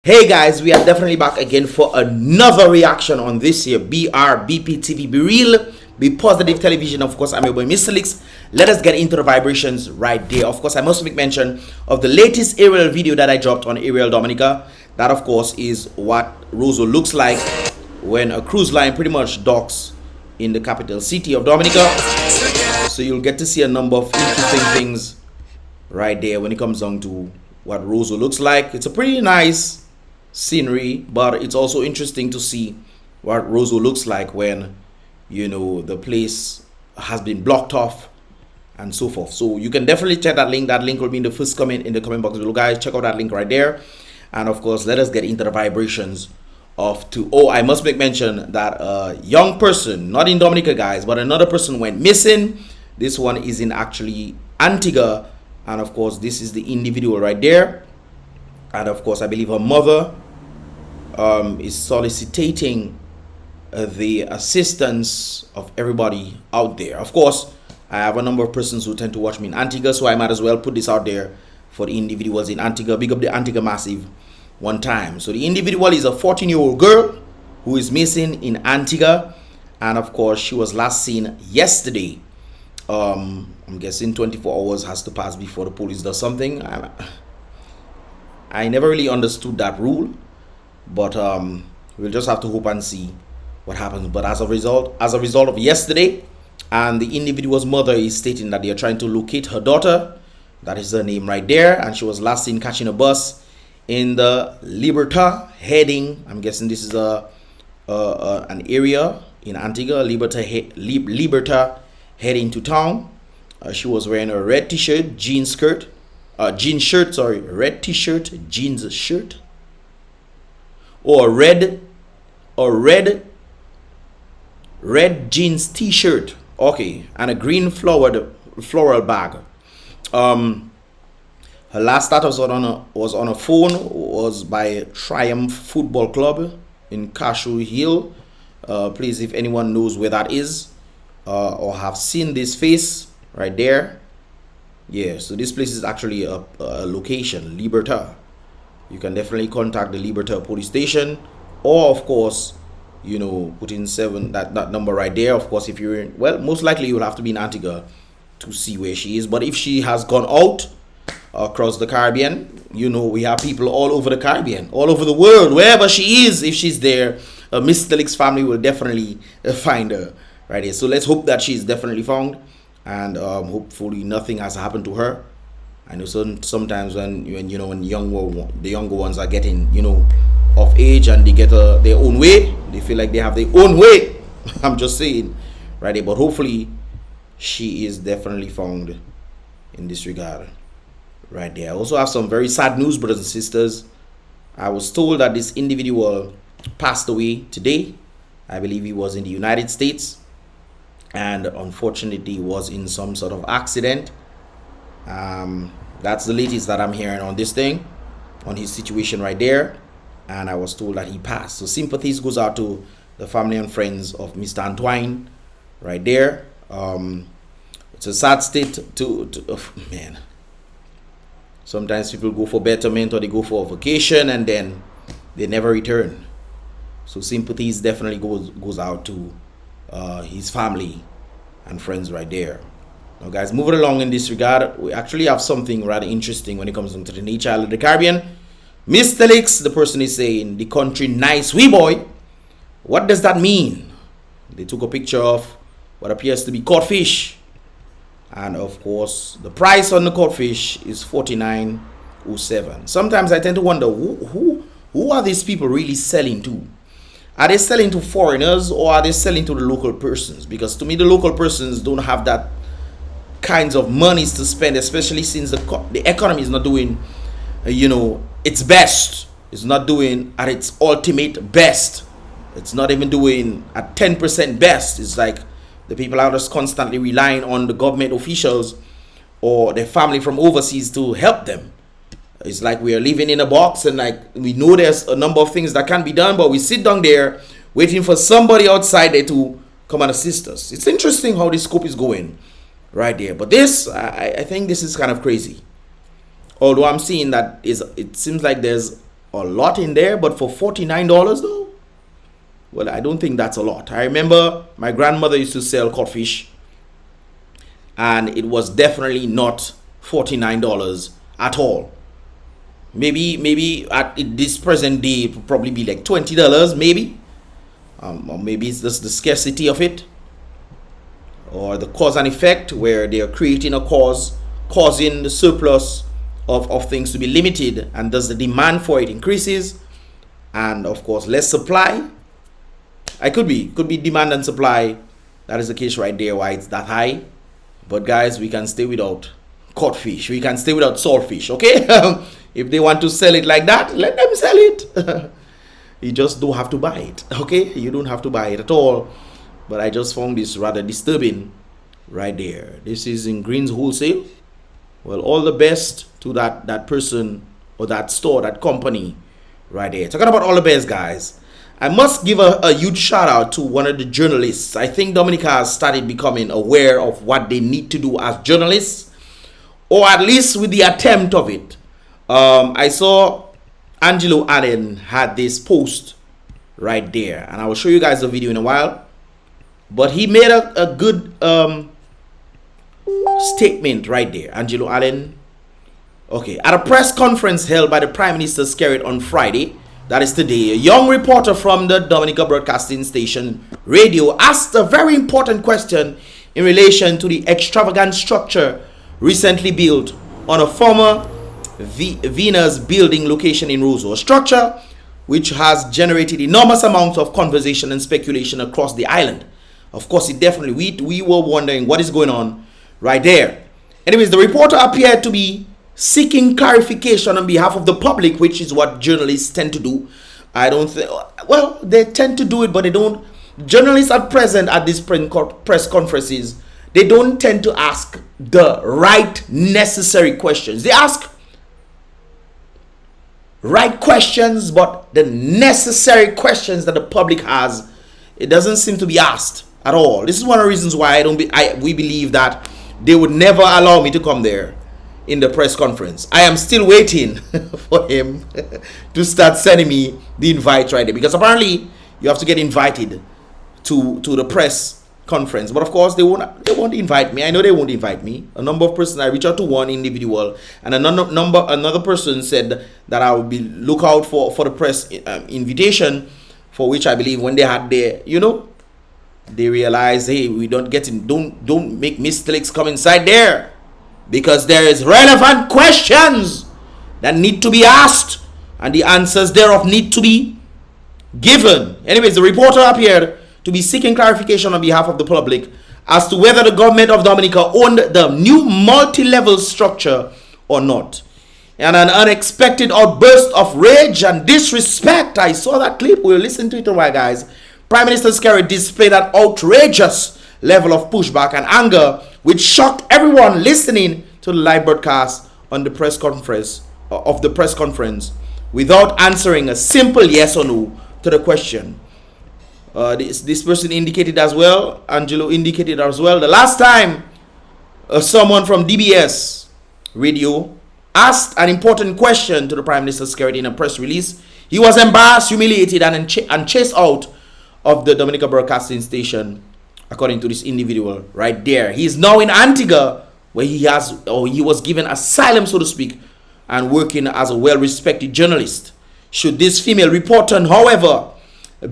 Hey guys, we are definitely back again for another reaction on this here Brbptv. Be real, be positive television. Of course, I'm your boy Mr. Leaks. Let us get into the vibrations right there. Of course, I must make mention of the latest aerial video that I dropped on Aerial Dominica. That of course is what Roseau looks like when a cruise line pretty much docks in the capital city of Dominica. So you'll get to see a number of interesting things right there when it comes down to what Roseau looks like. It's a pretty nice scenery, but it's also interesting to see what Roseau looks like when, you know, the place has been blocked off and so forth. So you can definitely check that link. That link will be in the first comment in the comment box below, guys. Check out that link right there. And of course, let us get into the vibrations of I must make mention that a young person, not in Dominica, guys, but another person went missing. This one is in actually Antigua, and of course this is the individual right there. And of course I believe her mother is soliciting the assistance of everybody out there. Of course, I have a number of persons who tend to watch me in Antigua, so I might as well put this out there for the individuals in Antigua. Big up the Antigua Massive one time. So the individual is a 14-year-old girl who is missing in Antigua, and of course she was last seen yesterday. I'm guessing 24 hours has to pass before the police does something. I never really understood that rule, but we'll just have to hope and see what happens. But as a result of yesterday, and the individual's mother is stating that they are trying to locate her daughter. That is her name right there, and she was last seen catching a bus in the Libertad heading, I'm guessing this is an area in Antigua, Libertad heading to town. She was wearing a red t-shirt, jean shirt, red t-shirt, jeans shirt, or red jeans t-shirt, okay, and a green floral bag. Her last status was on a phone, was by Triumph Football Club in Cashew Hill. Please, if anyone knows where that is or have seen this face right there, yeah, so this place is actually a location, Libertad. You can definitely contact the Libertad police station, or of course, you know, put in that number right there. Of course, if you're in, well, most likely you will have to be in Antigua to see where she is. But if she has gone out across the Caribbean, you know, we have people all over the Caribbean, all over the world, wherever she is. If she's there, Mr. Leaks family will definitely find her right here. So let's hope that she's definitely found, and hopefully nothing has happened to her. I know sometimes when you know, when the younger ones are getting, you know, of age and they get their own way, they feel like they have their own way. I'm just saying right here, but hopefully she is definitely found in this regard right there. I also have some very sad news, brothers and sisters. I was told that this individual passed away today. I believe he was in the United States, and unfortunately was in some sort of accident. That's the latest that I'm hearing on this thing, on his situation right there, and I was told that he passed. So sympathies goes out to the family and friends of Mr. Antoine right there. It's a sad state man. Sometimes people go for betterment or they go for a vacation and then they never return. So sympathies definitely goes out to his family and friends right there. Now guys, moving along in this regard, we actually have something rather interesting when it comes to the nature of the Caribbean. Mr. Leaks, the person is saying, the country nice wee boy. What does that mean? They took a picture of what appears to be cod fish, and of course the price on the cod fish is $49.07. Sometimes I tend to wonder who are these people really selling to? Are they selling to foreigners, or are they selling to the local persons? Because to me, the local persons don't have that kinds of monies to spend, especially since the economy is not doing, you know, its best. It's not doing at its ultimate best. It's not even doing at 10% best. It's like the people are just constantly relying on the government officials or their family from overseas to help them. It's like we are living in a box, and like we know there's a number of things that can be done, but we sit down there waiting for somebody outside there to come and assist us. It's interesting how this scope is going right there. But this, I think this is kind of crazy. Although I'm seeing that it seems like there's a lot in there, but for $49 though, well, I don't think that's a lot. I remember my grandmother used to sell cod fish, and it was definitely not $49 at all. Maybe at this present day it would probably be like $20, maybe. Or maybe it's just the scarcity of it, or the cause and effect, where they are creating a cause, causing the surplus of things to be limited, and thus the demand for it increases, and of course less supply. I could be demand and supply. That is the case right there, why it's that high. But guys, we can stay without cod fish, we can stay without saltfish, okay? If they want to sell it like that, let them sell it. You just don't have to buy it, okay? You don't have to buy it at all. But I just found this rather disturbing right there. This is in Greens Wholesale. Well, all the best to that person or that store, that company right there. Talking about all the best, guys, I must give a huge shout out to one of the journalists. I think Dominica has started becoming aware of what they need to do as journalists, or at least with the attempt of it. I saw Angelo Allen had this post right there, and I will show you guys the video in a while. But he made a good statement right there, Angelo Allen. Okay, at a press conference held by the Prime Minister Skerrit on Friday, that is today, a young reporter from the Dominica Broadcasting Station radio asked a very important question in relation to the extravagant structure recently built on a former Venus building location in Roseau, a structure which has generated enormous amounts of conversation and speculation across the island. Of course, it definitely, we were wondering what is going on right there. Anyways, the reporter appeared to be seeking clarification on behalf of the public, which is what journalists tend to do. I don't think, well, they tend to do it, but they don't. Journalists at present at these press conferences, they don't tend to ask the right necessary questions. They ask right questions, but the necessary questions that the public has, it doesn't seem to be asked at all. This is one of the reasons why we believe that they would never allow me to come there in the press conference. I am still waiting for him to start sending me the invite right there, because apparently you have to get invited to the press conference. But of course they won't invite me. I know they won't invite me. A number of persons, I reached out to one individual, and another person said that I would be look out for the press invitation, for which I believe when they had their, they realized, hey, we don't get in, don't make mistakes come inside there, because there is relevant questions that need to be asked, and the answers thereof need to be given. Anyways, the reporter appeared to be seeking clarification on behalf of the public as to whether the government of Dominica owned the new multi-level structure or not. And an unexpected outburst of rage and disrespect. I saw that clip. We'll listen to it a while, guys. Prime Minister Skerrit displayed an outrageous level of pushback and anger, which shocked everyone listening to the live broadcast on the press conference without answering a simple yes or no to the question. This person indicated as well, Angelo indicated as well, the last time someone from DBS radio asked an important question to the Prime Minister Skerrit in a press release, he was embarrassed, humiliated, and chased out of the Dominica Broadcasting Station, according to this individual right there. He is now in Antigua, where he was given asylum, so to speak, and working as a well-respected journalist. Should this female reporter, however,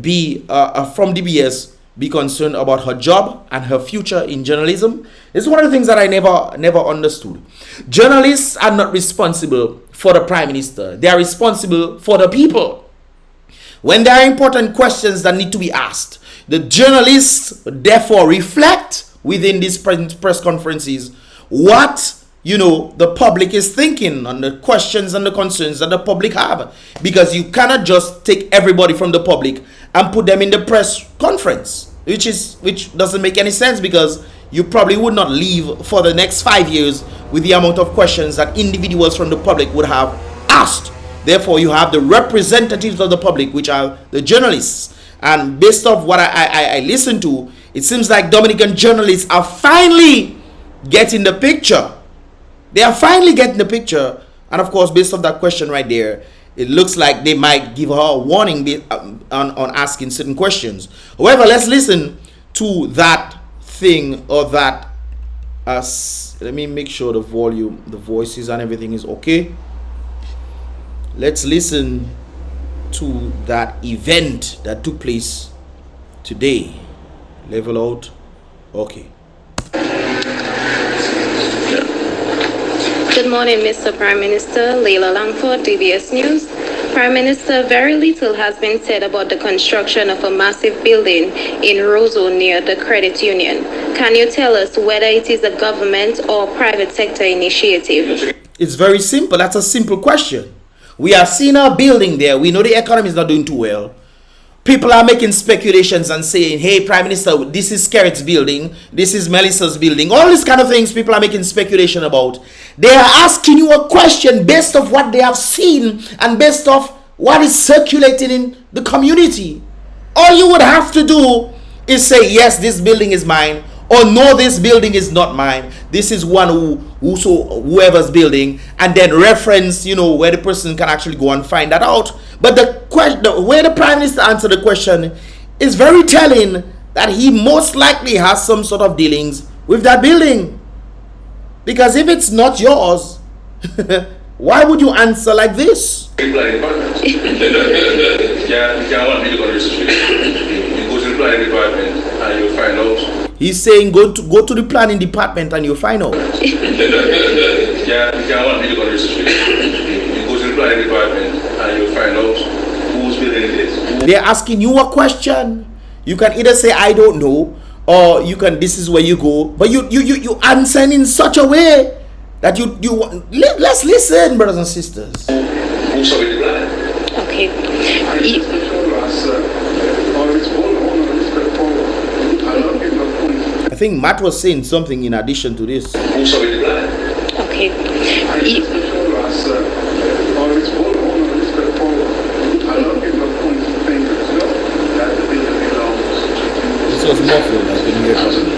be from DBS, be concerned about her job and her future in journalism? It's one of the things that I never understood. Journalists are not responsible for the Prime Minister. They are responsible for the people. When there are important questions that need to be asked, the journalists therefore reflect within these press conferences what the public is thinking on the questions and the concerns that the public have, because you cannot just take everybody from the public and put them in the press conference, which doesn't make any sense, because you probably would not leave for the next 5 years with the amount of questions that individuals from the public would have asked. Therefore, you have the representatives of the public, which are the journalists. And based off what I listened to, it seems like Dominican journalists are finally getting the picture. They are finally getting the picture. And of course, based on that question right there, it looks like they might give her a warning on asking certain questions. However, let's listen to that thing, or that let me make sure the volume, the voices and everything is okay. Let's listen to that event that took place today. Level out. Okay. Good morning, Mr. Prime Minister. Layla Langford, DBS News. Prime Minister, very little has been said about the construction of a massive building in Roseau near the credit union. Can you tell us whether it is a government or private sector initiative? It's very simple. That's a simple question. We are seeing a building there. We know the economy is not doing too well. People are making speculations and saying, hey, Prime Minister, this is Skerrit's building. This is Melissa's building. All these kind of things people are making speculation about. They are asking you a question based off what they have seen and based off what is circulating in the community. All you would have to do is say, yes, this building is mine, or no, this building is not mine. This is one whoever's building, and then reference, where the person can actually go and find that out. But the way the Prime Minister answered the question is very telling, that he most likely has some sort of dealings with that building. Because if it's not yours, why would you answer like this? You go to the planning department and you'll find out. He's saying go to the planning department and you'll find out. You go to the planning department and you'll find out whose building it is. They're asking you a question. You can either say I don't know, or you can, this is where you go. But you answer in such a way that let's listen, brothers and sisters. Who submitted the plan? Okay. I think Matt was saying something in addition to this. Who submitted the plan? Okay. This was muffled. I couldn't hear properly.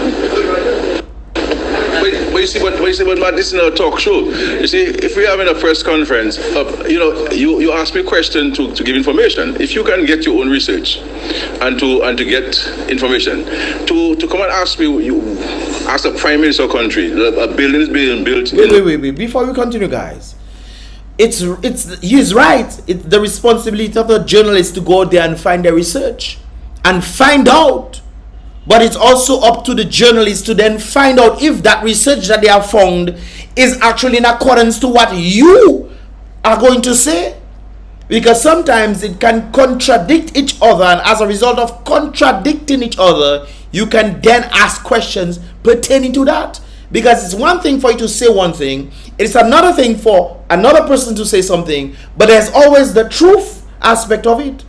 But you see, but Matt, this is not a talk show. You see, if we're having a press conference, you ask me a question to give information. If you can get your own research and to get information, to come and ask me, you ask a prime minister of a country, a building is being built. Wait. Before we continue, guys, he's right. It's the responsibility of the journalist to go out there and find their research and find out. But it's also up to the journalists to then find out if that research that they have found is actually in accordance to what you are going to say. Because sometimes it can contradict each other, and as a result of contradicting each other, you can then ask questions pertaining to that. Because it's one thing for you to say one thing, it's another thing for another person to say something, but there's always the truth aspect of it.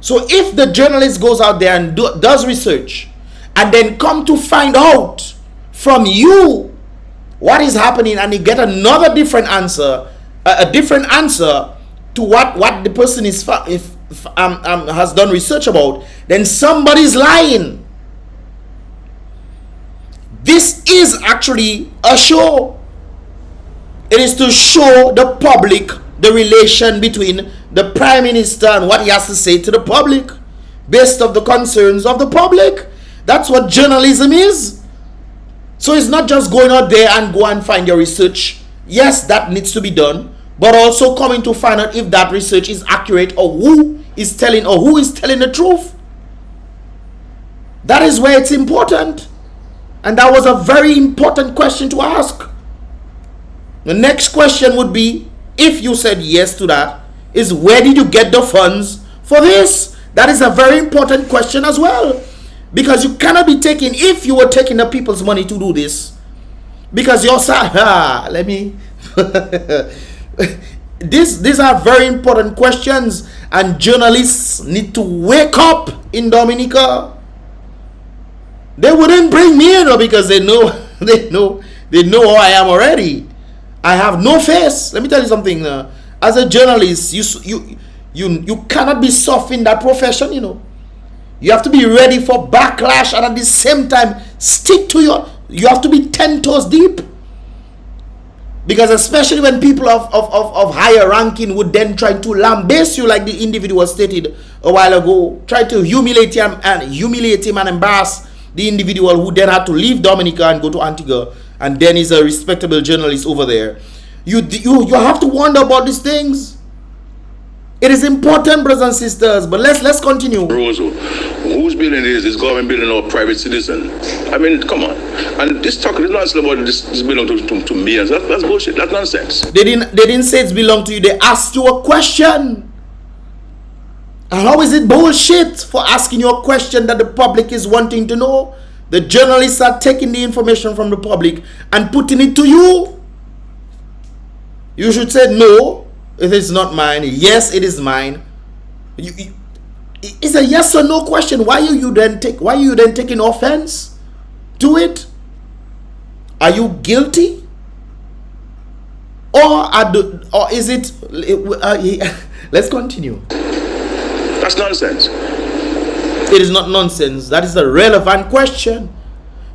So if the journalist goes out there and does research, and then come to find out from you what is happening, and you get another different answer, a different answer to what the person has done research about, then somebody's lying. This is actually a show. It is to show the public the relation between the Prime Minister and what he has to say to the public, based on the concerns of the public. That's what journalism is. So it's not just going out there and go and find your research. Yes, that needs to be done, but also coming to find out if that research is accurate, or who is telling the truth. That is where it's important. And that was a very important question to ask. The next question would be, if you said yes to that, is where did you get the funds for this? That is a very important question as well. Because you cannot be taking, if you were taking the people's money to do this, because you're saying, these are very important questions, and journalists need to wake up in Dominica. They wouldn't bring me in because they know who I am already. I have no face. Let me tell you something. As a journalist, you cannot be soft in that profession. You have to be ready for backlash, and at the same time stick to You have to be 10 toes deep. Because especially when people of higher ranking would then try to lambaste you, like the individual stated a while ago, try to humiliate him and embarrass the individual who then had to leave Dominica and go to Antigua, and then is a respectable journalist over there. You have to wonder about these things. It is important, brothers and sisters. But let's continue. Roseau, whose building is this government building or private citizen? I mean, come on. And this nonsense about this belong to millions. That's bullshit. That's nonsense. They didn't say it's belong to you. They asked you a question. And how is it bullshit for asking you a question that the public is wanting to know? The journalists are taking the information from the public and putting it to you. You should say no. It is not mine. Yes, it is mine. It's a yes or no question. Why are you then taking offense to it? Are you guilty? Or is it? Let's continue. That's nonsense. It is not nonsense. That is a relevant question.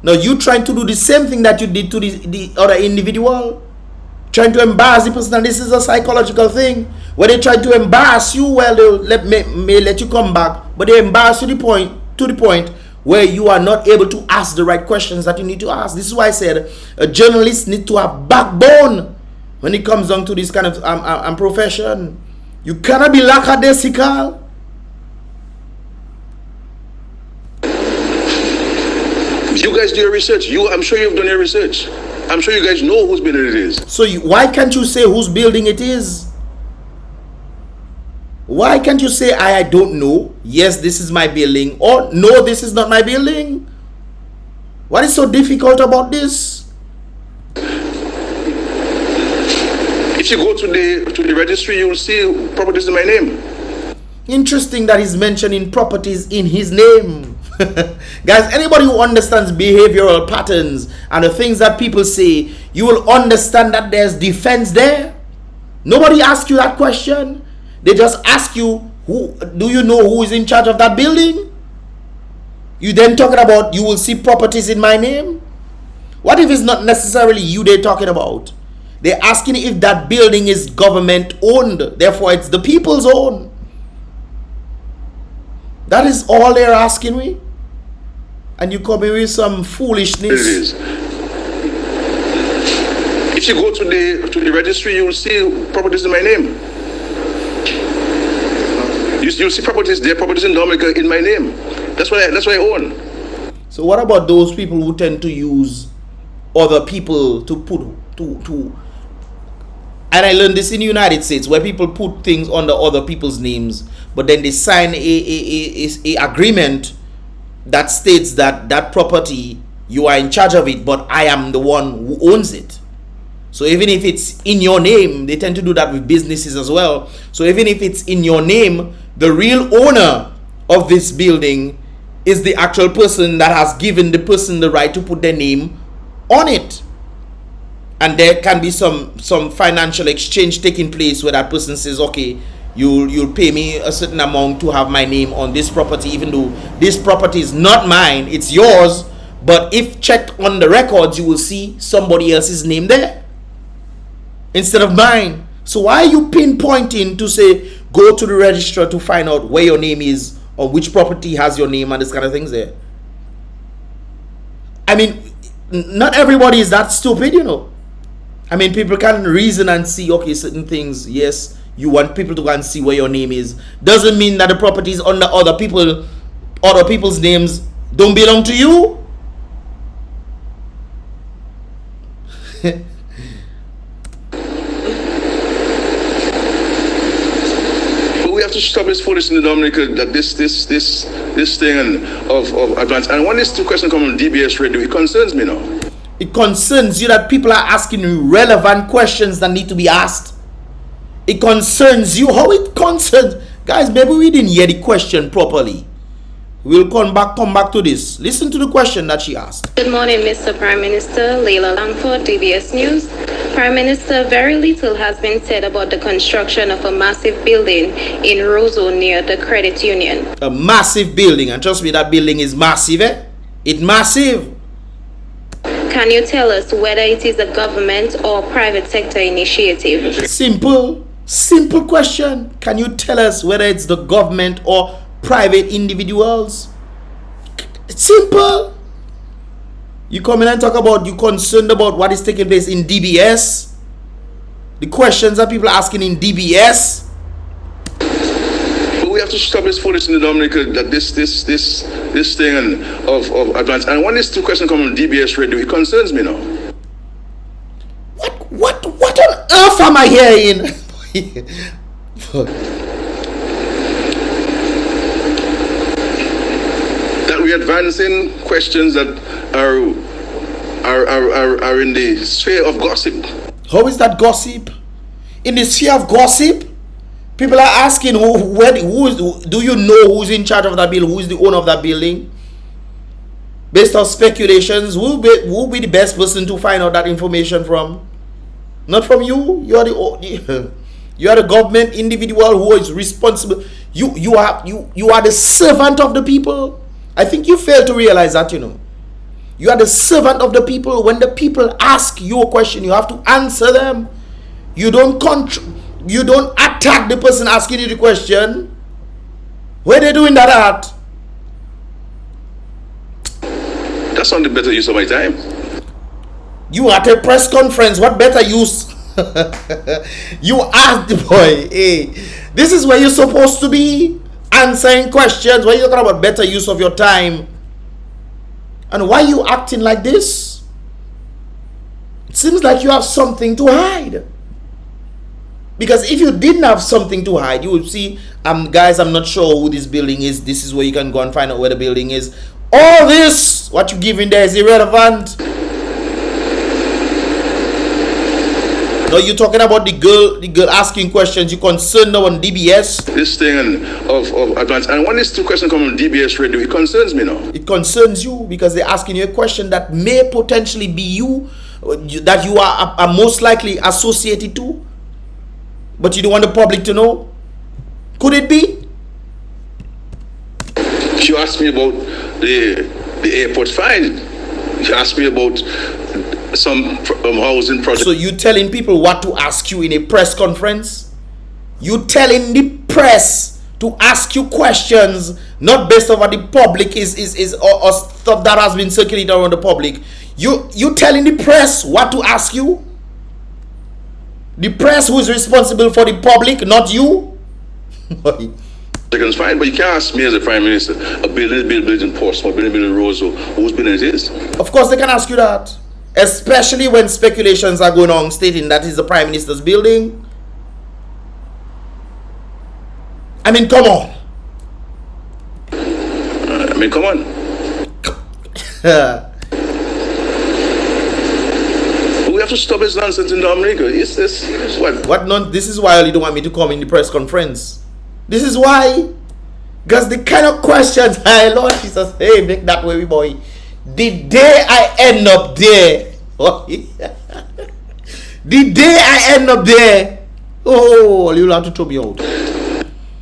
Now you trying to do the same thing that you did to the other individual. Trying to embarrass the person, and this is a psychological thing. When they try to embarrass you, well, they may let you come back, but they embarrass you to the point where you are not able to ask the right questions that you need to ask. This is why I said a journalist needs to have backbone when it comes down to this kind of profession. You cannot be lackadaisical. You guys do your research. I'm sure you've done your research. I'm sure you guys know whose building it is. So why can't you say whose building it is? Why can't you say I don't know? Yes, this is my building. Or no, this is not my building. What is so difficult about this? If you go to the registry, you will see properties in my name. Interesting that he's mentioning properties in his name. Guys, anybody who understands behavioral patterns and the things that people say, you will understand that there's defense there. Nobody asks you that question. They just ask you, do you know who is in charge of that building? You then talking about you will see properties in my name. What if it's not necessarily you they're talking about? They're asking if that building is government owned, therefore it's the people's own. That is all they're asking me. And you come in with some foolishness. It is. If you go to the registry, you will see properties in my name. You'll see properties there, properties in Dominica in my name. That's what I own. So what about those people who tend to use other people to put and I learned this in the United States, where people put things under other people's names, but then they sign a agreement that states that property, you are in charge of it, but I am the one who owns it. So even if it's in your name, they tend to do that with businesses as well. So even if it's in your name, the real owner of this building is the actual person that has given the person the right to put their name on it. And there can be some financial exchange taking place where that person says, okay, you'll pay me a certain amount to have my name on this property, even though this property is not mine, it's yours. But if checked on the records, you will see somebody else's name there instead of mine. So why are you pinpointing to say go to the registrar to find out where your name is or which property has your name and this kind of things there? I mean, not everybody is that stupid, you know. I mean, people can reason and see, okay, certain things, yes, you want people to go and see where your name is. Doesn't mean that the properties under other people's names don't belong to you. But we have to stop this foolishness in the Dominica, that this thing of advance. And when this question comes on DBS radio, it concerns me now. It concerns you that people are asking you relevant questions that need to be asked. It concerns you. How it concerns? Guys, maybe we didn't hear the question properly. We'll come back to this. Listen to the question that she asked. Good morning, Mr. Prime Minister. Layla Langford, DBS News. Prime Minister, very little has been said about the construction of a massive building in Roseau near the credit union. A massive building, and trust me, that building is massive, eh? It's massive. Can you tell us whether it is a government or private sector initiative? Simple question. Can you tell us whether it's the government or private individuals? It's simple. You come in and talk about you concerned about what is taking place in DBS. The questions that people are asking in DBS. But we have to stop this foolishness in the Dominica that this thing and of advance. And when this two questions come on DBS radio, it concerns me now. What on earth am I hearing? That we're advancing questions that are in the sphere of gossip. How is that gossip? In the sphere of gossip, people are asking do you know who's in charge of that building? Who is the owner of that building? Based on speculations, who will be the best person to find out that information from? Not from you. You are the government individual who is responsible. You are the servant of the people. I think you fail to realize that, you know. You are the servant of the people. When the people ask you a question, you have to answer them. You don't attack the person asking you the question. Where they doing that at? That's not the better use of my time. You at a press conference. What better use? You asked the boy, hey, this is where you're supposed to be answering questions. Why are you talking about better use of your time? And why are you acting like this? It seems like you have something to hide. Because if you didn't have something to hide, you would see, guys, I'm not sure who this building is. This is where you can go and find out where the building is. All this, what you give in there is irrelevant. No, you're talking about the girl asking questions. You concerned now on DBS. This thing and of advance. And when these two questions come on DBS radio, it concerns me now. It concerns you because they're asking you a question that may potentially be you, that you are most likely associated to, but you don't want the public to know. Could it be? You asked me about the airport fine. You asked me about some housing project. So you telling people what to ask you in a press conference? You telling the press to ask you questions not based on what the public is or stuff that has been circulated around the public. You telling the press what to ask you? The press who is responsible for the public, not you. It's fine, but you can't ask me as a prime minister a building in Portsmouth, building in Roseau, whose building it is. Of course they can ask you that, especially when speculations are going on stating that is the prime minister's building. I mean, come on. Come on. We have to stop this nonsense in Dominica. This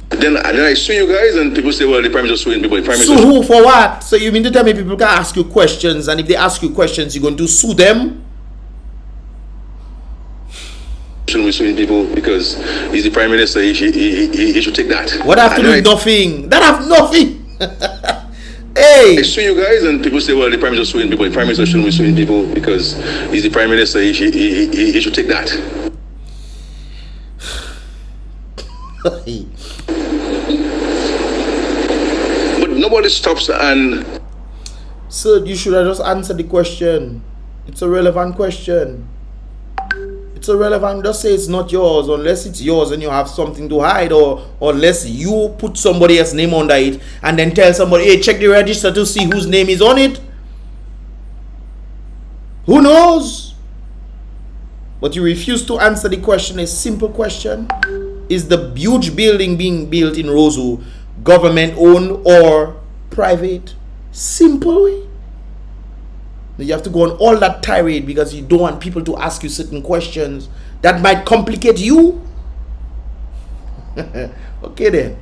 Then I sue you guys, and people say, well, the prime minister suing people. Sue who for what? So you mean to tell me people can ask you questions, and if they ask you questions, you're going to sue them? Shouldn't we suing people because he's the prime minister? He should take that. What have to do with nothing? That have nothing. Hey, I sue you guys, and people say, well, the prime minister suing people. The prime minister shouldn't be suing people because he's the prime minister. He should take that. But nobody stops and. Sir, you should have just answered the question. It's a relevant question. It's irrelevant. Just say it's not yours unless it's yours and you have something to hide, or unless you put somebody else's name under it and then tell somebody, hey, check the register to see whose name is on it. Who knows? But you refuse to answer the question, a simple question. Is the huge building being built in Roseau government owned or private? Simple way. You have to go on all that tirade because you don't want people to ask you certain questions that might complicate you. Okay then.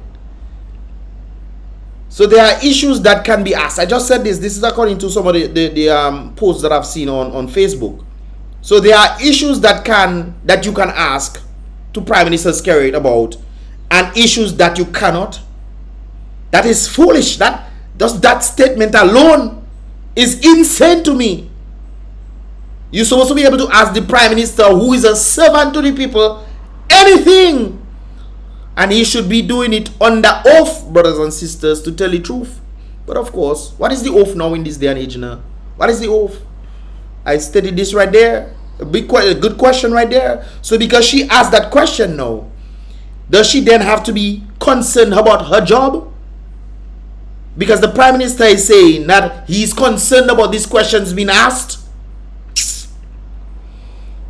So there are issues that can be asked. I just said this. This is according to some of the posts that I've seen on Facebook. So there are issues that you can ask to Prime Minister Skerrit about, and issues that you cannot. That is foolish. That statement alone is insane to me. You're supposed to be able to ask the Prime Minister, who is a servant to the people, anything. And he should be doing it under oath, brothers and sisters, to tell the truth. But of course, what is the oath now in this day and age now? What is the oath? I stated this right there. A good question right there. So because she asked that question now, does she then have to be concerned about her job? Because the Prime Minister is saying that he's concerned about these questions being asked.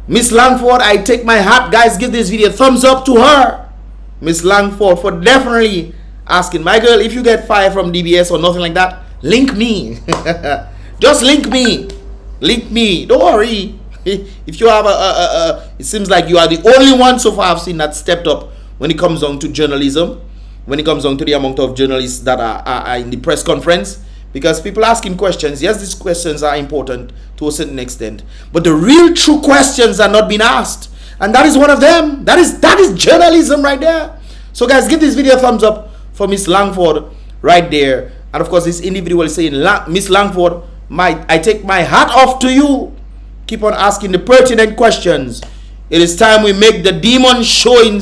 Miss Langford, I take my hat. Guys, give this video a thumbs up to her. Miss Langford, for definitely asking. My girl, if you get fired from DBS or nothing like that, link me. Just link me. Link me. Don't worry. If you have it seems like you are the only one so far I've seen that stepped up when it comes down to journalism, when it comes down to the amount of journalists that are in the press conference. Because people asking questions, yes, these questions are important to a certain extent, but the real true questions are not being asked, and that is one of them. That is journalism right there. So guys, give this video a thumbs up for Miss Langford right there. And of course, this individual is saying, Miss Langford, I take my hat off to you. Keep on asking the pertinent questions. It is time we make the demon show it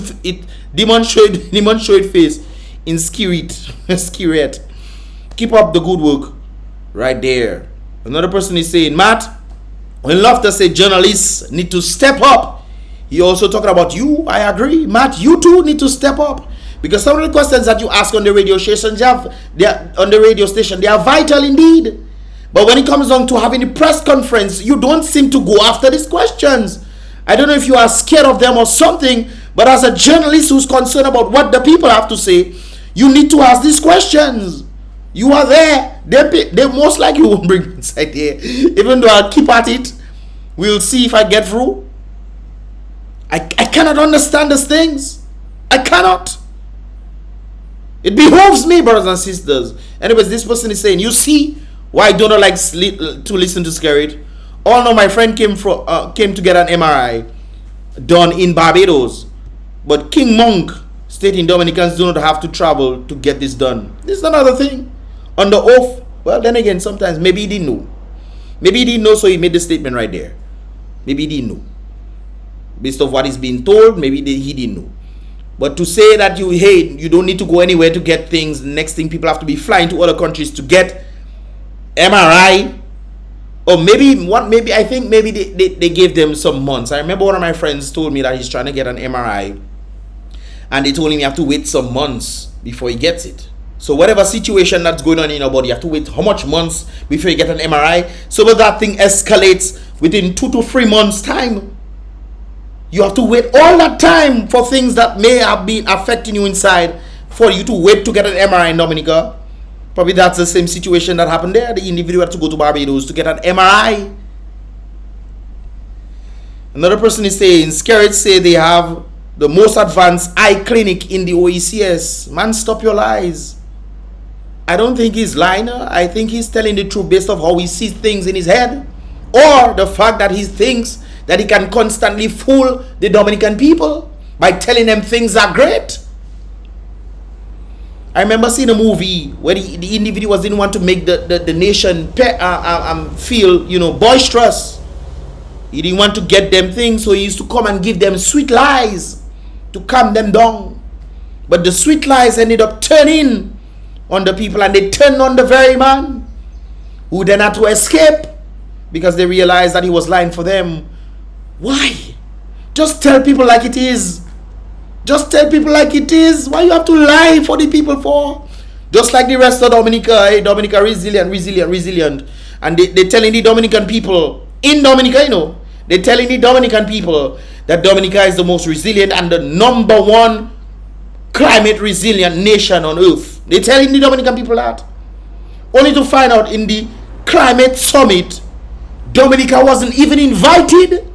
face in Skerrit. Keep up the good work right there. Another person is saying, Matt, when Loftus said journalists need to step up, he also talking about you. I agree, Matt, you too need to step up, because some of the questions that you ask on the radio station, they are vital indeed. But when it comes down to having a press conference, you don't seem to go after these questions. I don't know if you are scared of them or something, but as a journalist who's concerned about what the people have to say, you need to ask these questions. You are there. They most likely won't bring me inside here. Even though I'll keep at it, we'll see if I get through. I cannot understand these things. I cannot. It behooves me, brothers and sisters. Anyways, this person is saying, you see why I don't like to listen to Skerrit. Oh no, my friend came to get an MRI done in Barbados, but King Monk stating Dominicans do not have to travel to get this done. This is another thing. Under oath, well, then again, sometimes maybe he didn't know. Maybe he didn't know, so he made the statement right there. Maybe he didn't know. Based on what is being told, maybe he didn't know. But to say that you don't need to go anywhere to get things, the next thing people have to be flying to other countries to get MRI, or I think they gave them some months. I remember one of my friends told me that he's trying to get an MRI, and they told him you have to wait some months before he gets it. So whatever situation that's going on in your body, you have to wait how much months before you get an MRI. So when that thing escalates within 2 to 3 months time, you have to wait all that time for things that may have been affecting you inside, for you to wait to get an MRI in Dominica. Probably that's the same situation that happened there. The individual had to go to Barbados to get an MRI. Another person is saying, Skerrit say they have the most advanced eye clinic in the OECS. Man, stop your lies. I don't think he's lying. I think he's telling the truth based on how he sees things in his head, or the fact that he thinks that he can constantly fool the Dominican people by telling them things are great. I remember seeing a movie where the individuals didn't want to make the nation feel, boisterous. He didn't want to get them things, so he used to come and give them sweet lies to calm them down. But the sweet lies ended up turning on the people, and they turned on the very man who then had to escape because they realized that he was lying for them. Why? Just tell people like it is. Just tell people like it is. Why you have to lie for the people for? Just like the rest of Dominica, Dominica resilient. And they're telling the Dominican people in Dominica, they're telling the Dominican people that Dominica is the most resilient and the #1 climate resilient nation on earth. They're telling the Dominican people that. Only to find out in the climate summit, Dominica wasn't even invited.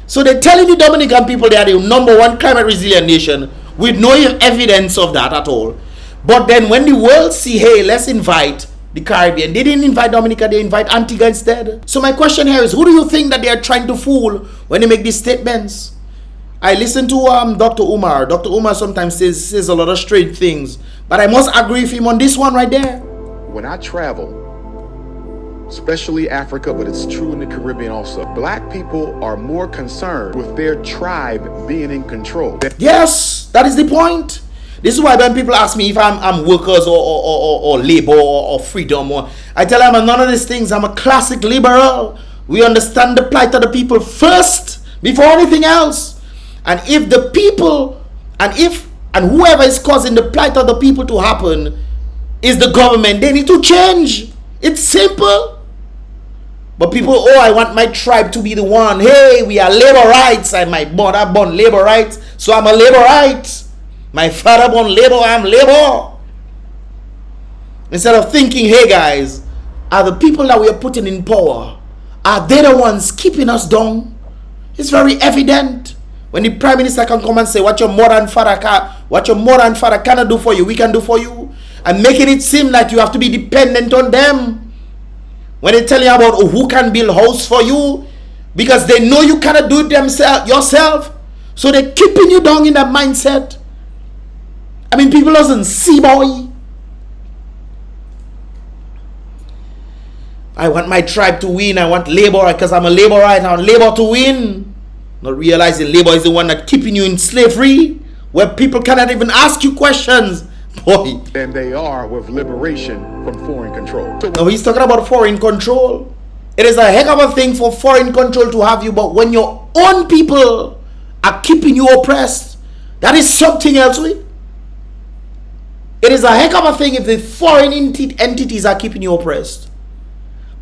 So they're telling the Dominican people they are the #1 climate resilient nation with no evidence of that at all. But then when the world see, hey, let's invite the Caribbean, they didn't invite Dominica, they invite Antigua instead. So my question here is, who do you think that they are trying to fool when they make these statements? I listen to Dr. Umar. Dr. Umar sometimes says a lot of strange things, but I must agree with him on this one right there. When I travel, especially Africa, but it's true in the Caribbean also, black people are more concerned with their tribe being in control. Yes, that is the point. This is why when people ask me if I'm workers or labor or freedom, I tell them I'm none of these things. I'm a classic liberal. We understand the plight of the people first before anything else. And if the people and whoever is causing the plight of the people to happen is the government, they need to change. It's simple. But people, oh, I want my tribe to be the one. Hey, we are labor rights. My mother born labor rights, so I'm a labor right. My father born labor, I'm labor. Instead of thinking, hey guys, are the people that we are putting in power, are they the ones keeping us down? It's very evident. When the Prime Minister can come and say, what your mother and father cannot do for you, we can do for you. And making it seem like you have to be dependent on them. When they tell you about who can build house for you, because they know you cannot do it yourself. So they're keeping you down in that mindset. I mean, people doesn't see, boy. I want my tribe to win. I want labor because I'm a laborite. I want labor to win. Not realizing labor is the one that keeping you in slavery, where people cannot even ask you questions. Boy. And they are with liberation from foreign control. Now he's talking about foreign control. It is a heck of a thing for foreign control to have you, but when your own people are keeping you oppressed, that is something else. It is a heck of a thing if the foreign entities are keeping you oppressed.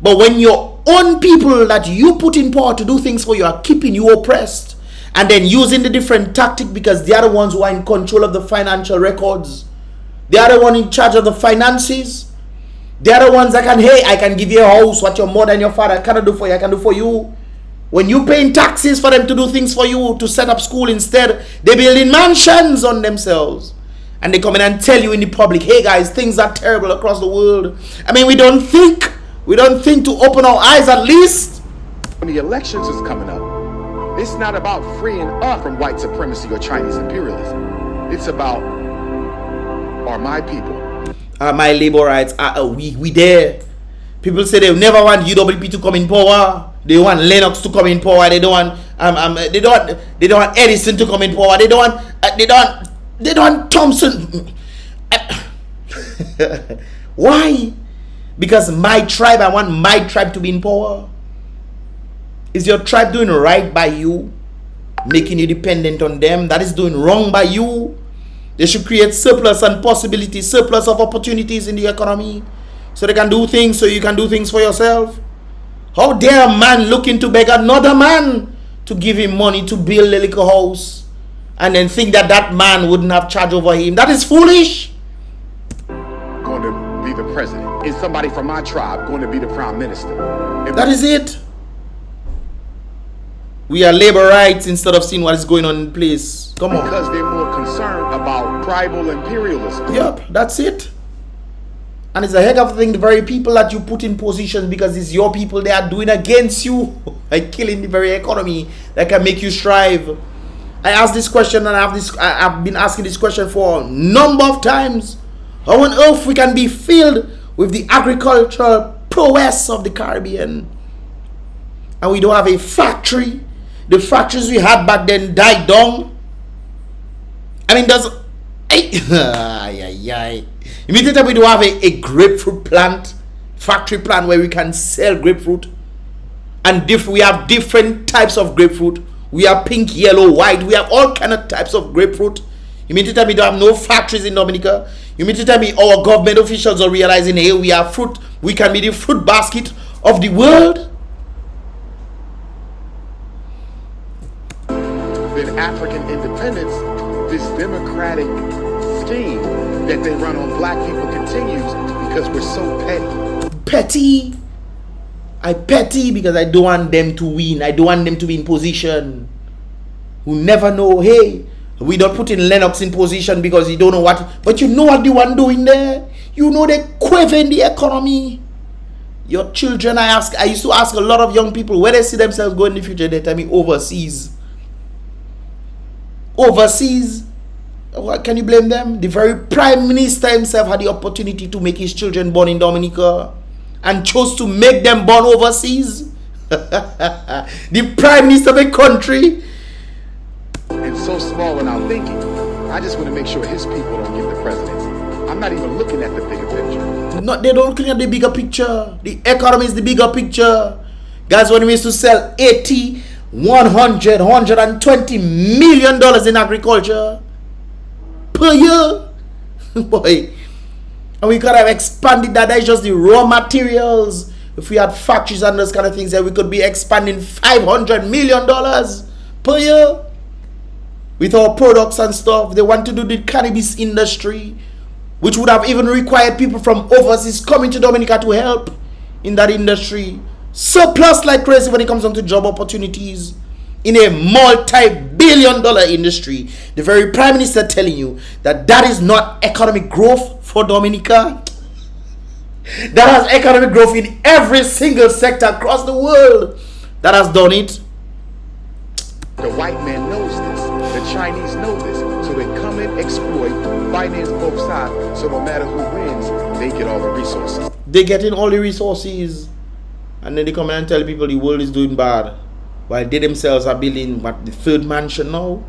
But when your own people that you put in power to do things for you are keeping you oppressed, and then using the different tactic because they are the ones who are in control of the financial records. They are the one in charge of the finances. They are the ones that can, hey, I can give you a house, what your mother and your father cannot do for you, I can do for you. When you paying taxes for them to do things for you, to set up school instead, they building mansions on themselves. And they come in and tell you in the public, hey guys, things are terrible across the world. I mean, we don't think to open our eyes at least. When the elections is coming up, it's not about freeing us from white supremacy or Chinese imperialism. It's about, are my people, are my labor rights, are we there? People say they never want UWP to come in power. They want Lennox to come in power. They don't want they don't want Edison to come in power. They don't want Thompson. Why? Because my tribe, I want my tribe to be in power. Is your tribe doing right by you? Making you dependent on them? That is doing wrong by you. They should create surplus and possibilities, surplus of opportunities in the economy, so they can do things, so you can do things for yourself. How dare a man looking to beg another man to give him money to build a little house, and then think that that man wouldn't have charge over him? That is foolish. Going to be the president. Is somebody from my tribe going to be the prime minister? That is it. We are labor rights instead of seeing what is going on in place. Come on. Because they're more concerned about tribal imperialism. Yep, that's it. And it's a heck of a thing, the very people that you put in positions because it's your people they are doing against you, like killing the very economy that can make you strive. I asked this question and I've been asking this question for a number of times. How on earth we can be filled with the agricultural prowess of the Caribbean and we don't have a factory? The factories we had back then died down. I mean, does immediately we don't have a grapefruit plant, factory plant where we can sell grapefruit, and we have different types of grapefruit. We have pink, yellow, white. We have all kind of types of grapefruit. You mean to tell me don't have no factories in Dominica? You mean to tell me our government officials are realizing, hey, we have fruit, we can be the fruit basket of the world? Then African independence, this democratic scheme that they run on black people continues because we're so petty. Petty? I petty because I don't want them to win. I don't want them to be in position. Who never know, hey, We don't put in Lennox in position because you don't know what. But you know what the one doing there? You know they quavering the economy. Your children, I used to ask a lot of young people where they see themselves going in the future. They tell me overseas. Overseas. What can you blame them? The very Prime Minister himself had the opportunity to make his children born in Dominica and chose to make them born overseas. The Prime Minister of a country. And so small in our thinking, I just want to make sure his people don't get the presidency. I'm not even looking at the bigger picture. No, they don't look at the bigger picture. The economy is the bigger picture. Guys, when we used to sell 80, 100, 120 million dollars in agriculture per year, boy, and we could have expanded that. That's just the raw materials. If we had factories and those kind of things, then we could be expanding $500 million per year with our products and stuff. They want to do the cannabis industry, which would have even required people from overseas coming to Dominica to help in that industry. Surplus like crazy when it comes down to job opportunities in a multi-billion-dollar industry. The very Prime Minister telling you that that is not economic growth for Dominica. That has economic growth in every single sector across the world that has done it. The white man knows this. The Chinese know this. So they come in, exploit, finance both sides. So no matter who wins, they get all the resources. They get in all the resources. And then they come in and tell people the world is doing bad, while they themselves are building what, the third mansion now.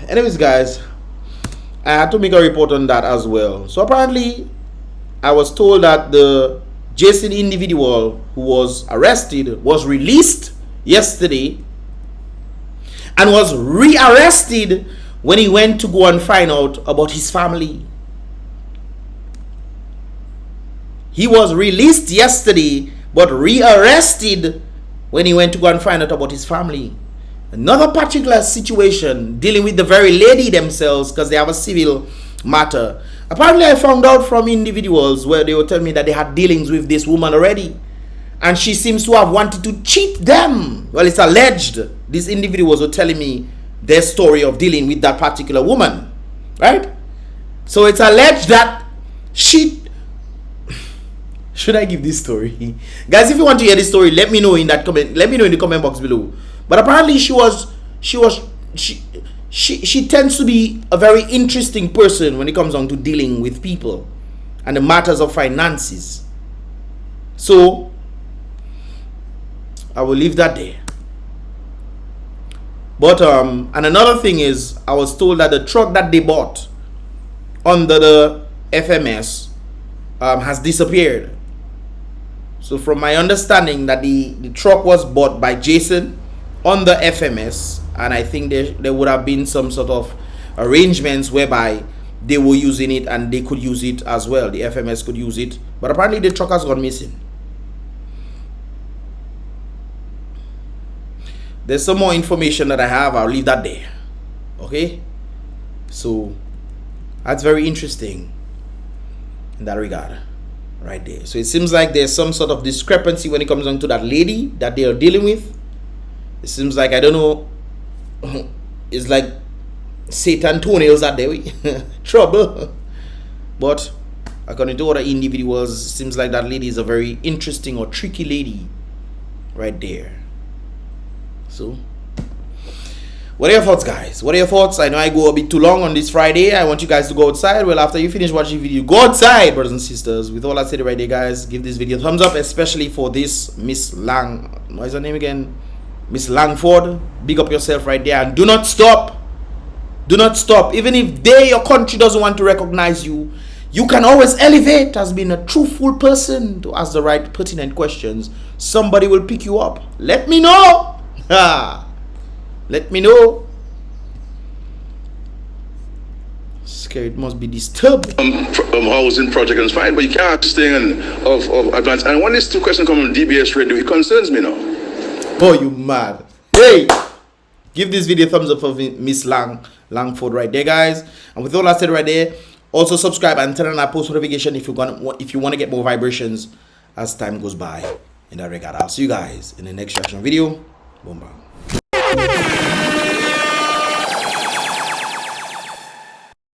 Anyways, guys, I had to make a report on that as well. So apparently, I was told that the Jason individual who was arrested was released yesterday and was rearrested when he went to go and find out about his family. He was released yesterday but rearrested when he went to go and find out about his family. Another particular situation dealing with the very lady themselves, because they have a civil matter. Apparently I found out from individuals where they were telling me that they had dealings with this woman already, and she seems to have wanted to cheat them. Well, it's alleged. These individuals were telling me their story of dealing with that particular woman, right? So it's alleged that she... Should I give this story? Guys, if you want to hear this story, let me know in that comment. Let me know in the comment box below. But apparently she tends to be a very interesting person when it comes down to dealing with people and the matters of finances. So I will leave that there. But and another thing is, I was told that the truck that they bought under the FMS has disappeared. So from my understanding, that the truck was bought by Jason on the FMS, and I think there would have been some sort of arrangements whereby they were using it and they could use it as well. The FMS could use it, but apparently the truck has gone missing. There's some more information that I have. I'll leave that there. Okay, so that's very interesting in that regard right there. So it seems like there's some sort of discrepancy when it comes down to that lady that they are dealing with. It seems like, I don't know, it's like Satan toenails are there. Trouble. But according to other individuals, it seems like that lady is a very interesting or tricky lady right there. So what are your thoughts, guys? What are your thoughts? I know I go a bit too long on this Friday. I want you guys to go outside. Well, after you finish watching the video, go outside, brothers and sisters. With all I said right there, guys, give this video a thumbs up, especially for this Miss what is her name again? Miss Langford. Big up yourself right there, and do not stop. Do not stop. Even if your country doesn't want to recognize you, you can always elevate as being a truthful person to ask the right pertinent questions. Somebody will pick you up. Let me know. Let me know. Skerrit must be disturbed. Housing project is fine, but you can't stay of advance. And when this two question come on DBS radio, it concerns me now. Oh, you mad? Hey, give this video a thumbs up for Miss Langford right there, guys. And with all I said right there, also subscribe and turn on that post notification if you want to get more vibrations as time goes by. In that regard, I'll see you guys in the next reaction video. Boom, bam.